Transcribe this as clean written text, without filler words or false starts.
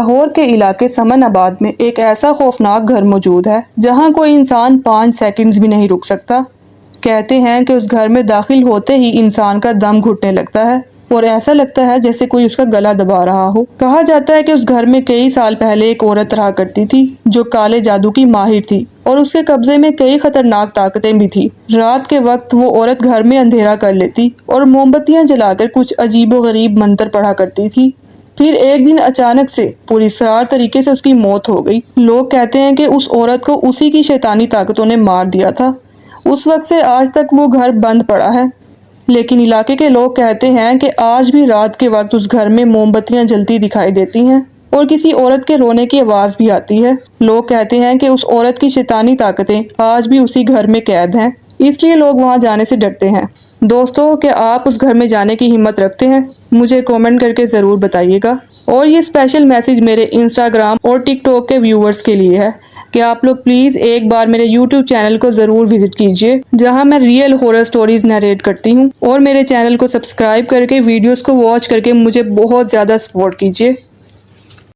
لاہور کے علاقے سمن آباد میں ایک ایسا خوفناک گھر موجود ہے جہاں کوئی انسان 5 سیکنڈز بھی نہیں رک سکتا۔ کہتے ہیں کہ اس گھر میں داخل ہوتے ہی انسان کا دم گھٹنے لگتا ہے اور ایسا لگتا ہے جیسے کوئی اس کا گلا دبا رہا ہو۔ کہا جاتا ہے کہ اس گھر میں کئی سال پہلے ایک عورت رہا کرتی تھی جو کالے جادو کی ماہر تھی اور اس کے قبضے میں کئی خطرناک طاقتیں بھی تھی۔ رات کے وقت وہ عورت گھر میں اندھیرا کر لیتی اور موم بتیاں جلا کر کچھ عجیب و غریب منتر پڑھا کرتی تھی۔ پھر ایک دن اچانک سے پوری سرار طریقے سے اس کی موت ہو گئی۔ لوگ کہتے ہیں کہ اس عورت کو اسی کی شیطانی طاقتوں نے مار دیا تھا۔ اس وقت سے آج تک وہ گھر بند پڑا ہے، لیکن علاقے کے لوگ کہتے ہیں کہ آج بھی رات کے وقت اس گھر میں موم بتیاں جلتی دکھائی دیتی ہیں اور کسی عورت کے رونے کی آواز بھی آتی ہے۔ لوگ کہتے ہیں کہ اس عورت کی شیطانی طاقتیں آج بھی اسی گھر میں قید ہیں، اس لیے لوگ وہاں جانے سے ڈرتے ہیں۔ دوستو، کیا آپ اس گھر میں جانے کی ہمت رکھتے ہیں؟ مجھے کامنٹ کر کے ضرور بتائیے گا۔ اور یہ اسپیشل میسج میرے انسٹاگرام اور ٹک ٹاک کے ویورز کے لیے ہے کہ آپ لوگ پلیز ایک بار میرے یوٹیوب چینل کو ضرور وزٹ کیجیے، جہاں میں ریئل ہارر سٹوریز نیریٹ کرتی ہوں، اور میرے چینل کو سبسکرائب کر کے ویڈیوز کو واچ کر کے مجھے بہت زیادہ سپورٹ کیجیے۔